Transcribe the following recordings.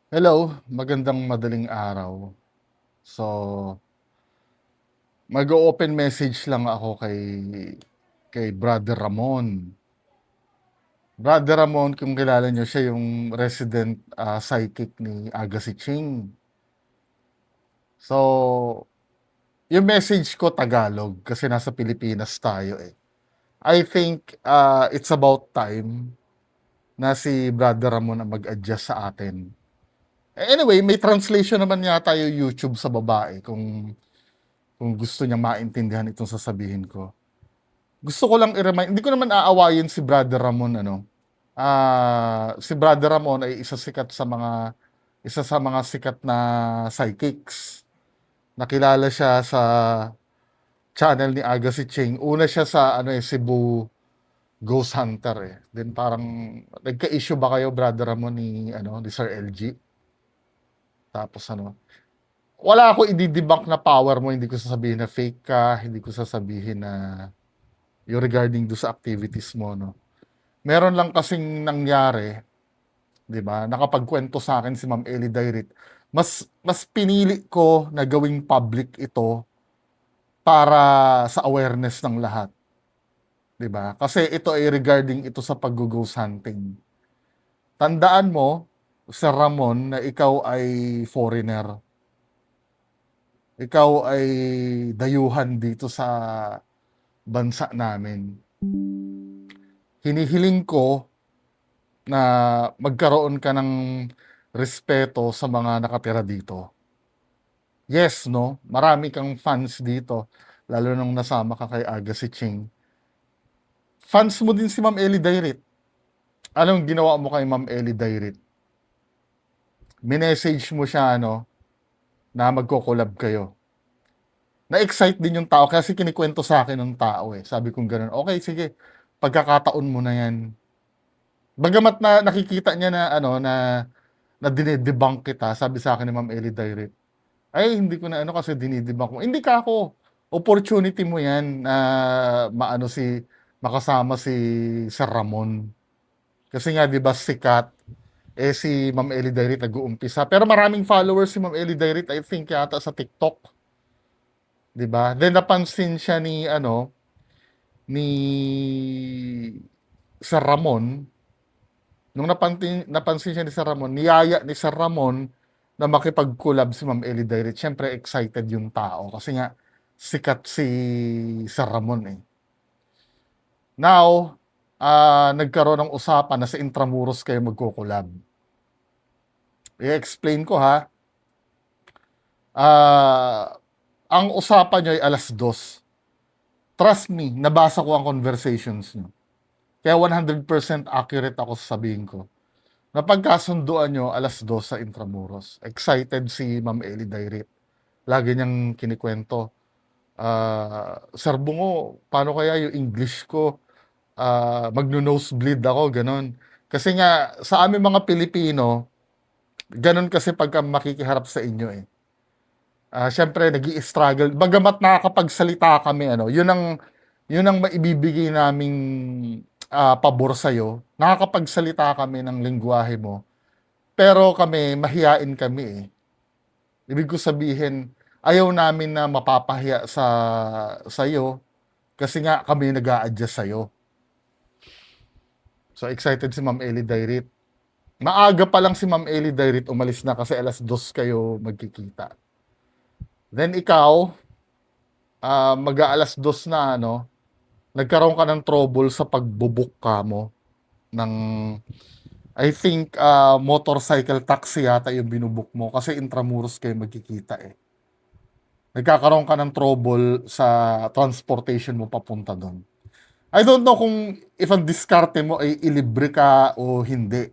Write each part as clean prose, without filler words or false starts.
Hello, magandang madaling araw. So, mag-o-open message lang ako kay Brother Ramon. Brother Ramon, kung kilala niyo siya yung resident psychic ni Agassi Ching. So, yung message ko Tagalog kasi nasa Pilipinas tayo eh. I think it's about time na si Brother Ramon ang mag-adjust sa atin. Anyway, may translation naman yata yung YouTube sa babae kung gusto niya maintindihan itong sasabihin ko. Gusto ko lang i-remind, hindi ko naman aawayin si Brother Ramon ano. Si Brother Ramon ay isa sa mga sikat na psychics. Nakilala siya sa channel ni Agassi Ching. Una siya sa Cebu Ghost Hunter eh. Then parang nagka-issue ba kayo Brother Ramon ni Sir LG? Tapos wala ako i-debunk na power mo, hindi ko sasabihin na fake ka, hindi ko sasabihin na yung regarding do sa activities mo, no? Meron lang kasing nangyari, 'di ba? Nakapagkwento sa akin si Ma'am Ellie Dairit. Mas pinili ko na gawing public ito para sa awareness ng lahat, 'di ba? Kasi ito ay regarding ito sa pag-ghost hunting. Tandaan mo, Sir Ramon, na ikaw ay foreigner. Ikaw ay dayuhan dito sa bansa namin. Hinihiling ko na magkaroon ka ng respeto sa mga nakatira dito. Yes, no? Marami kang fans dito, lalo nung nasama ka kay Agassi Ching. Fans mo din si Ma'am Ellie Dairit. Anong ginawa mo kay Ma'am Ellie Dairit? Minessage mo siya, na magko-collab kayo. Na-excite din yung tao kasi kinikwento sa akin ng tao eh. Sabi kong ganun, okay, sige, pagkakataon mo na yan. Bagamat na nakikita niya na dinedebunk kita, sabi sa akin ni Ma'am Ellie Dairit, ay hindi ko na kasi dinidebunk mo. Hindi ka ako. Opportunity mo yan na makasama si Sir Ramon. Kasi nga 'di ba sikat si Ma'am Ellie Dairit nag-uumpisa. Pero maraming followers si Ma'am Ellie Dairit, I think yata sa TikTok, 'di ba? Then napansin siya ni Sir Ramon. Nung napansin siya ni Sir Ramon, niyaya ni Sir Ramon na makipag-collab si Ma'am Ellie Dairit. Siyempre excited yung tao kasi nga sikat si Sir Ramon eh. Now, nagkaroon ng usapan na sa Intramuros kayo magko-collab. I-explain ko ha. Ah, ang usapan niyo ay 2:00. Trust me, nabasa ko ang conversations niyo. Kaya 100% accurate ako sa sabihin ko. Napagkasunduan nyo 2:00 sa Intramuros. Excited si Ma'am Ellie Dairit. Lagi niyang kinikwento. Sir Bungo, paano kaya yung English ko? Magno-nosebleed ako, ganon. Kasi nga, sa aming mga Pilipino, ganon kasi pagka makikiharap sa inyo eh. Siyempre, nag-i-struggle. Bagamat nakakapagsalita kami, yun ang maibibigay naming pabor sa'yo. Nakakapagsalita kami ng lengguwahe mo. Pero kami, mahiyain kami eh. Ibig ko sabihin, ayaw namin na mapapahiya sa'yo kasi nga kami nag-a-adjust sa'yo. So excited si Ma'am Ellie Dairit. Maaga pa lang si Ma'am Ellie Dairit umalis na kasi 2:00 kayo magkikita. Then ikaw, mag-a-2:00 na nagkaroon ka ng trouble sa pagbubuk ka mo ng I think motorcycle taxi yata yung binubuk mo kasi Intramuros kayo magkikita eh. Nagkakaroon ka ng trouble sa transportation mo papunta doon. I don't know kung if ang diskarte mo ay ilibre ka o hindi.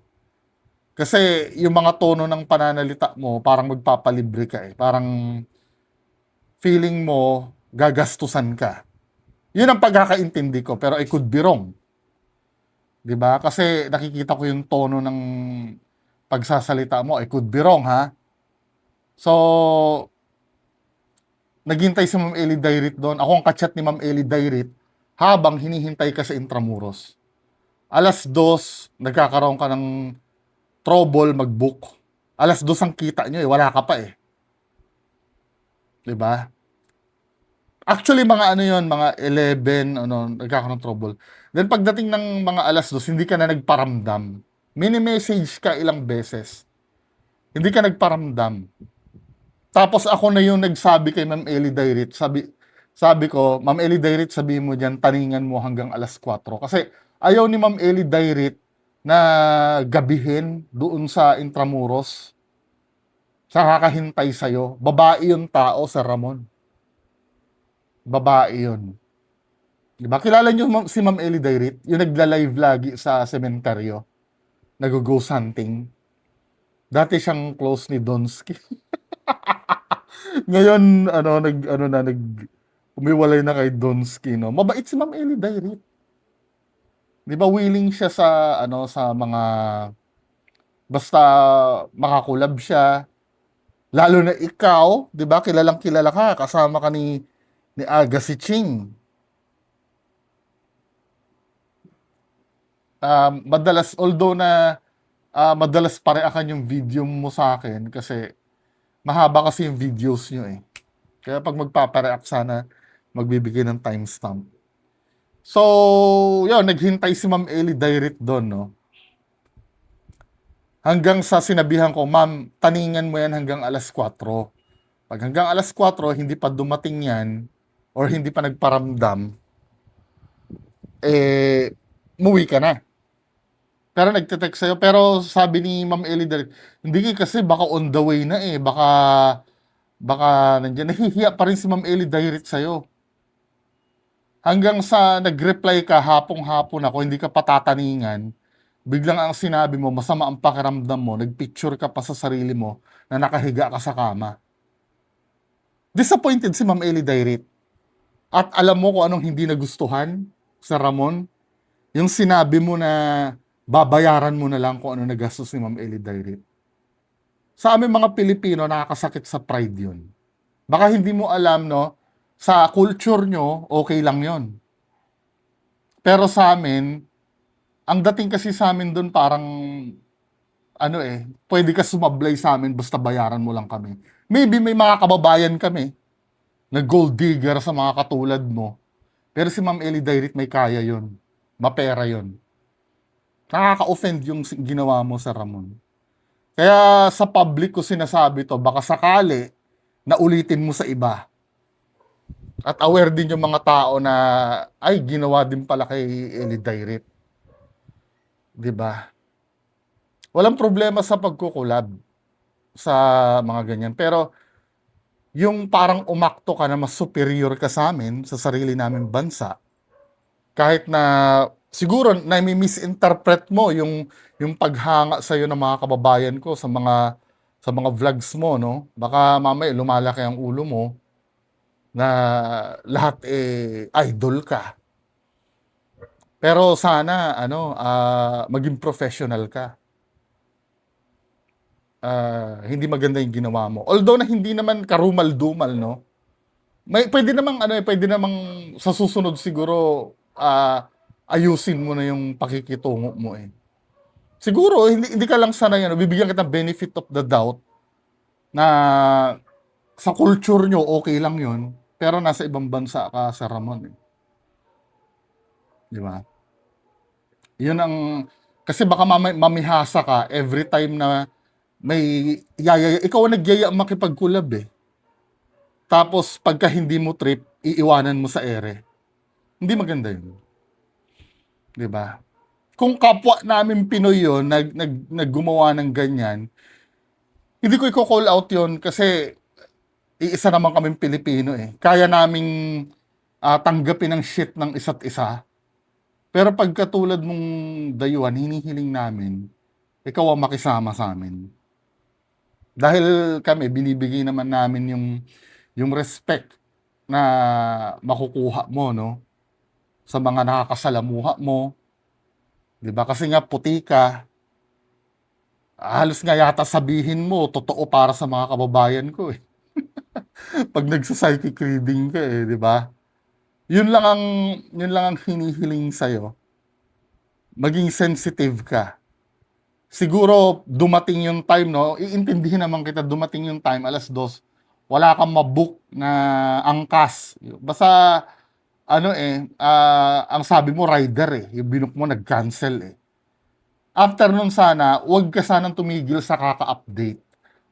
Kasi yung mga tono ng pananalita mo, parang magpapalibre ka eh. Parang feeling mo, gagastusan ka. Yun ang pagkakaintindi ko, pero I could be wrong. 'Di ba? Kasi nakikita ko yung tono ng pagsasalita mo, I could be wrong ha. So, naghintay si Ma'am Ellie Dairit doon. Ako ang kachat ni Ma'am Ellie Dairit habang hinihintay ka sa Intramuros. 2:00, nagkakaroon ka ng trouble mag-book. 2:00 ang kita niyo, eh, wala ka pa, eh, 'di ba? Actually mga ano 'yun, mga 11 ano, nagkakaroon ng trouble. Then pagdating ng mga 2:00 hindi ka na nagparamdam. Mini-message ka ilang beses, hindi ka nagparamdam. Tapos ako na yung nagsabi kay Ma'am Ellie Dairit, sabi sabi ko, "Ma'am Ellie Dairit, sabihin mo diyan taningan mo hanggang 4:00." Kasi ayaw ni Ma'am Ellie Dairit na gabihin doon sa Intramuros, sa kakahintay sa'yo. Babae yung tao, Sir Ramon, babae yun. 'Di ba kilala niyo si Ma'am Ellie Dairit, yung nagla-live lagi sa sementeryo, naggo-ghost hunting? Dati siyang close ni Donsky. Ngayon ano, nag-ano na, umiwalay na kay Donsky 'no. Mabait si Ma'am Ellie Dairit. 'Di ba willing siya sa ano, sa mga basta maka-collab siya. Lalo na ikaw, 'di ba kilalang-kilala ka, kasama ka ni Agassi Ching. Madalas although na, madalas pareakan yung video mo sa'kin kasi mahaba kasi yung videos niyo, eh. Kaya 'pag magpapa-react sana magbibigay ng timestamp. So, yun naghintay si Ma'am Ellie Dairit dun 'no, hanggang sa sinabihan ko, "Ma'am, taningan mo yan hanggang 4:00. 'Pag hanggang 4:00 hindi pa dumating yan or hindi pa nagparamdam, eh, umuwi ka na." Pero nagte-text sa'yo, pero sabi ni Ma'am Ellie Dairit, "Hindi kasi baka on the way na, eh, baka baka nandiyan." Nahihiya pa rin si Ma'am Ellie Dairit sa'yo. Hanggang sa nag-reply ka hapong-hapon ako, hindi ka patataningan, biglang ang sinabi mo, masama ang pakiramdam mo, nagpicture ka pa sa sarili mo na nakahiga ka sa kama. Disappointed si Ma'am Ellie Dairit. At alam mo kung anong hindi nagustuhan, Sir Ramon? Yung sinabi mo na babayaran mo na lang kung ano nagastos ni Ma'am Ellie Dairit. Sa aming mga Pilipino, nakakasakit sa pride yun. Baka hindi mo alam, no? Sa culture nyo, okay lang yon. Pero sa amin, ang dating kasi sa amin doon parang, ano eh, pwede ka sumablay sa amin basta bayaran mo lang kami. Maybe may mga kababayan kami na gold digger sa mga katulad mo. Pero si Ma'am Ellie Dairit may kaya yon. Mapera yon. Nakaka-offend yung ginawa mo sa Ramon. Kaya sa public ko sinasabi to, baka sakali na ulitin mo sa iba. At aware din yung mga tao na, ay, ginawa din pala kay Ellie Dairit. 'Di ba? Walang problema sa pagko-collab sa mga ganyan. Pero yung parang umakto ka na mas superior ka sa amin, sa sarili naming bansa, kahit na siguro nami-misinterpret mo yung paghanga sa'yo ng mga kababayan ko sa mga vlogs mo, no? Baka mamaya lumalaki ang ulo mo na lahat eh idol ka. Pero sana ano, maging professional ka. Hindi maganda yung ginawa mo. Although na hindi naman karumal-dumal, no? May pwede namang ano, eh, pwede namang sa susunod siguro, ayusin mo na yung pakikitungo mo, eh. Siguro hindi ka lang sanay ano, bibigyan kita benefit of the doubt na sa culture nyo okay lang yun, pero nasa ibang bansa ka, sa Ramon, eh, 'di ba? Yun ang kasi baka mamihasa ka every time na may yaya ikaw ang nagyaya makipag-collab, eh. Tapos pagka hindi mo trip, iiwanan mo sa ere. Hindi maganda yun, 'di ba? Kung kapwa namin Pinoy yun naggumawa ng ganyan, hindi ko iko-call out yun kasi iisa naman kaming Pilipino, eh. Kaya naming, tanggapin ang shit ng isa't isa. Pero pag katulad mong dayuhan, hinihiling namin, ikaw ang makisama sa'min. Dahil kami binibigay naman namin yung respect na makukuha mo 'no, sa mga nakakasalamuha mo, 'di ba? Kasi nga puti ka, halos nga yata sabihin mo totoo para sa mga kababayan ko, eh, 'pag nagsa-psychic reading ka, eh, 'di ba? Yun lang ang yun lang ang hinihiling sa'yo, maging sensitive ka siguro dumating yung time 'no, iintindihin naman kita, dumating yung time 2:00, wala kang ma-book na angkas. Basta ano, ang sabi mo rider, yung binook mo nag-cancel, eh. After nun sana, 'wag ka sanang tumigil sa kaka-update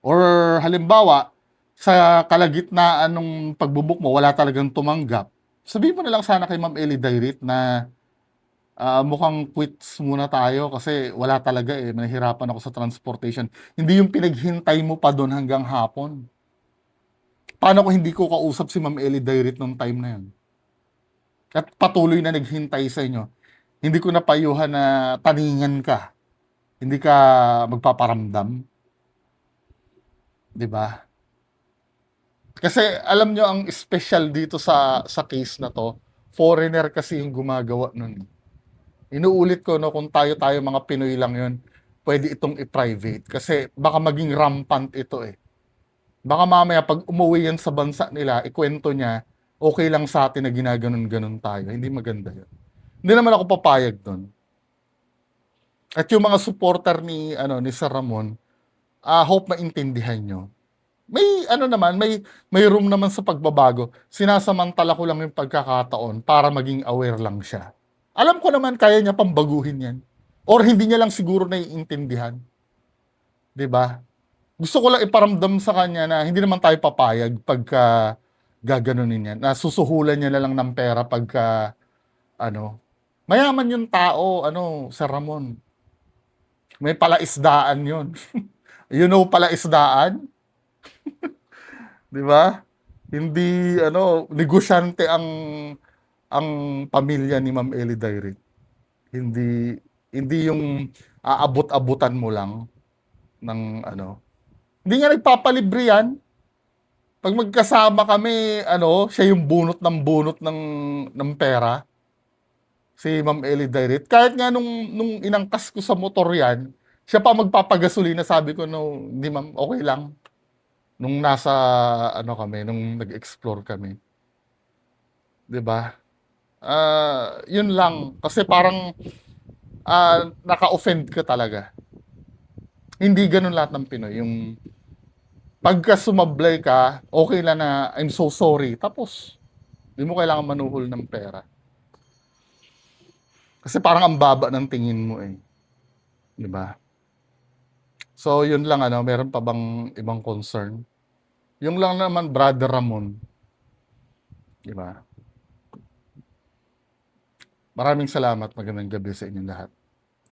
or halimbawa, sa kalagitnaan nung pagbo-book mo wala talagang tumanggap, sabihin mo na lang sana kay Ma'am Ellie direct na, mukhang quits muna tayo kasi wala talaga, nahihirapan ako sa transportation. Hindi yung pinaghintay mo pa dun hanggang hapon. Paano kung hindi ko kausap si Ma'am Ellie direct nung time na yun at patuloy na naghintay sa inyo? Hindi ko napayuhan na taningan ka, hindi ka magpaparamdam, 'di ba? Kasi alam nyo ang special dito sa case na 'to, foreigner kasi yung gumagawa nun. Inuulit ko 'no, kung tayo mga Pinoy lang yun, pwede itong i-private kasi baka maging rampant ito, eh. Baka mamaya 'pag umuwi yan sa bansa nila, ikuwento niya, okey lang sa'tin na ginaganon-ganon tayo, hindi maganda yun. Hindi naman ako papayag dun. At yung mga supporter ni Sir Ramon, hope maintindihan niyo. May ano naman, may room naman sa pagbabago. Sinasamantala ko lang yung pagkakataon para maging aware lang siya. Alam ko naman kaya niya pang baguhin 'yan or hindi niya lang siguro naiintindihan, 'di ba? Gusto ko lang iparamdam sa kanya na hindi naman tayo papayag pagka gaganunin 'yan, na susuhulan niya na lang ng pera pagka ano, mayaman yung tao ano, Sir Ramon. May palaisdaan 'yun. You know palaisdaan? 'Di ba? Hindi ano, negosyante ang pamilya ni Ma'am Ellie Direct. Hindi hindi yung aabot-abutan mo lang ng ano. Hindi nga nagpapalibre yan. Pag magkasama kami, ano, siya yung bunot ng pera, si Ma'am Ellie Direct. Kahit nga nung inangkas ko sa motor yan, siya pa magpapagasolina. Sabi ko, no, hindi ma'am, okay lang. Nung nasa, ano kami, nung nag-explore kami. 'Di ba? Yun lang. Kasi parang naka-offend ka talaga. Hindi ganun lahat ng Pinoy. Yung pagka sumablay ka, okay lang na I'm so sorry. Tapos, hindi mo kailangan manuhol ng pera. Kasi parang ang baba ng tingin mo eh. 'Di ba? So, yun lang ano, meron pa bang ibang concern? Yung lang naman, Brother Ramon. 'Di ba? Maraming salamat. Magandang gabi sa inyong lahat.